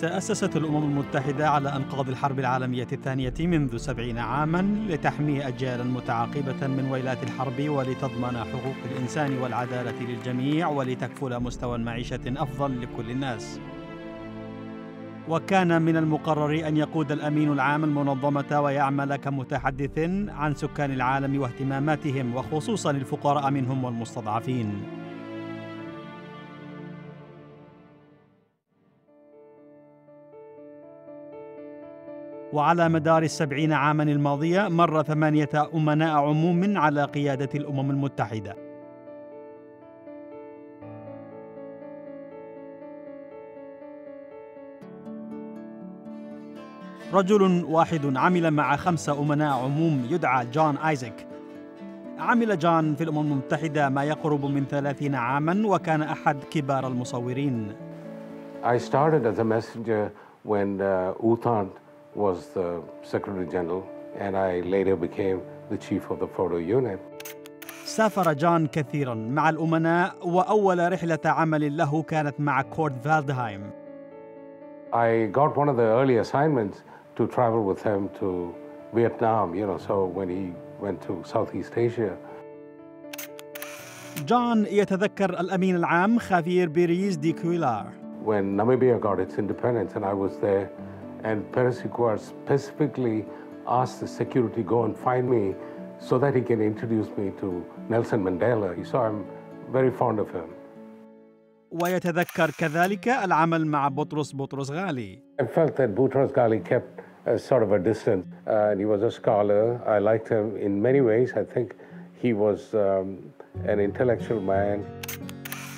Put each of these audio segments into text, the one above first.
تأسست الأمم المتحدة على أنقاض الحرب العالمية الثانية منذ 70 عاماً لتحمي أجيالاً متعاقبة من ويلات الحرب ولتضمن حقوق الإنسان والعدالة للجميع ولتكفل مستوى معيشة أفضل لكل الناس. وكان من المقرر أن يقود الأمين العام المنظمة ويعمل كمتحدث عن سكان العالم واهتماماتهم وخصوصاً الفقراء منهم والمستضعفين. وعلى مدار 70 عاماً الماضية مر 8 أمناء عموم على قيادة الأمم المتحدة. رجل واحد عمل مع 5 أمناء عموم يدعى أيزك. عمل جان في الأمم المتحدة ما يقرب من 30 عاماً وكان أحد كبار المصورين. I started as a messenger when أثنان was the Secretary-General, and I later became the chief of the photo unit. سافر جان كثيراً مع الأمناء، وأول رحلة عمل له كانت مع كورت فالدهايم. I got one of the early assignments to travel with him to Vietnam, so when he went to Southeast Asia. جان يتذكر الأمين العام خافير بيريز دي كويلار. When Namibia got its independence and I was there, and Pérez Ricard specifically asked the security to go and find me so that he can introduce me to Nelson Mandela. So I'm very fond of him. ويتذكر كذلك العمل مع بطرس غالي. I felt that Boutros Ghali kept a sort of a distance, and he was a scholar. I liked him in many ways. I think he was an intellectual man.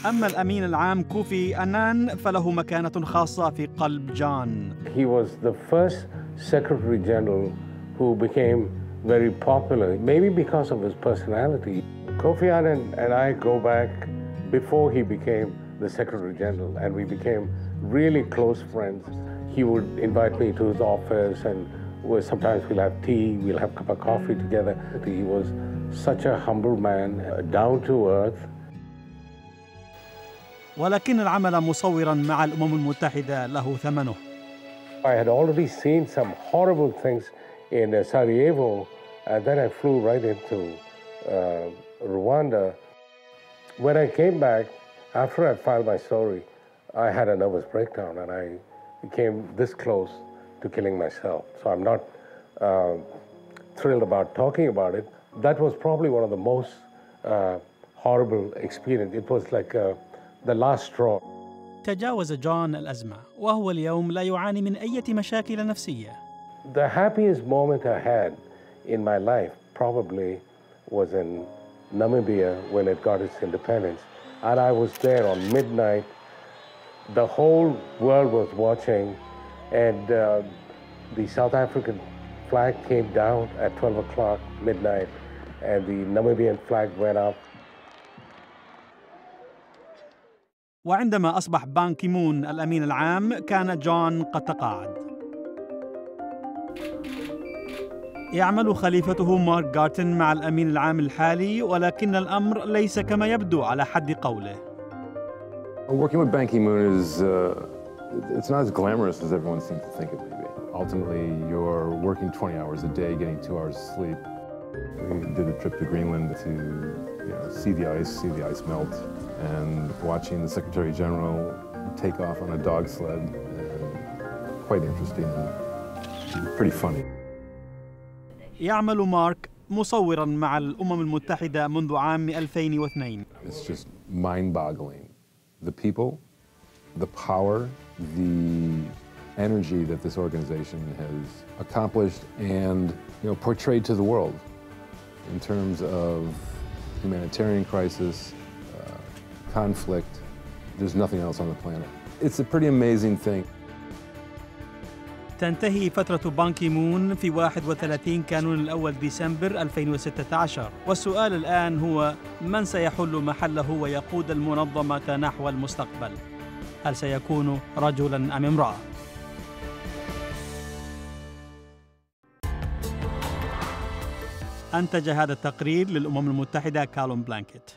أما الأمين العام كوفي أنان فله مكانة خاصة في قلب جان. He was the first Secretary General who became very popular, maybe because of his personality. Kofi Annan and I go back before he became the Secretary General, and we became really close friends. He would invite me to his office, and sometimes we'll have tea, we'll have a cup of coffee together. He was such a humble man, down to earth. ولكن العمل مصوراً مع الأمم المتحدة له ثمنه. I had already seen some horrible things in Sarajevo, and then I flew right into Rwanda. When I came back, after I filed my story, I had a nervous breakdown, and I came this close to killing myself. So I'm not thrilled about talking about it. That was probably one of the most horrible experiences. It was like the last straw. تجاوز جان الأزمة وهو اليوم لا يعاني من أي مشاكل نفسية. The happiest moment I had in my life probably was in Namibia when it got its independence. And I was there on midnight. The whole world was watching, and the South African flag came down at 12 o'clock midnight, and the Namibian flag went up. وعندما أصبح بان كيمون الأمين العام كان جان قد تقاعد. يعمل خليفته مارك جارتن مع الأمين العام الحالي، ولكن الأمر ليس كما يبدو على حد قوله. Working with Ban Ki-moon is it's not as glamorous as everyone seems to think it may be. Ultimately, you're working 20 hours a day, getting 2 hours of sleep. We did a trip to Greenland to see the ice melt, and watching the Secretary-General take off on a dog sled. Quite interesting and pretty funny. يعمل مارك مصوراً مع الأمم المتحدة منذ عام 2002. It's just mind-boggling. The people, the power, the energy that this organization has accomplished and portrayed to the world in terms of humanitarian crisis, conflict. There's nothing else on the planet. It's a pretty amazing thing. تنتهي فترة بان كيمون في 31 كانون الأول ديسمبر 2016، والسؤال الآن هو من سيحل محله ويقود المنظمة نحو المستقبل؟ هل سيكون رجلاً أم امرأة؟ أنتج هذا التقرير للأمم المتحدة كالوم بلانكيت.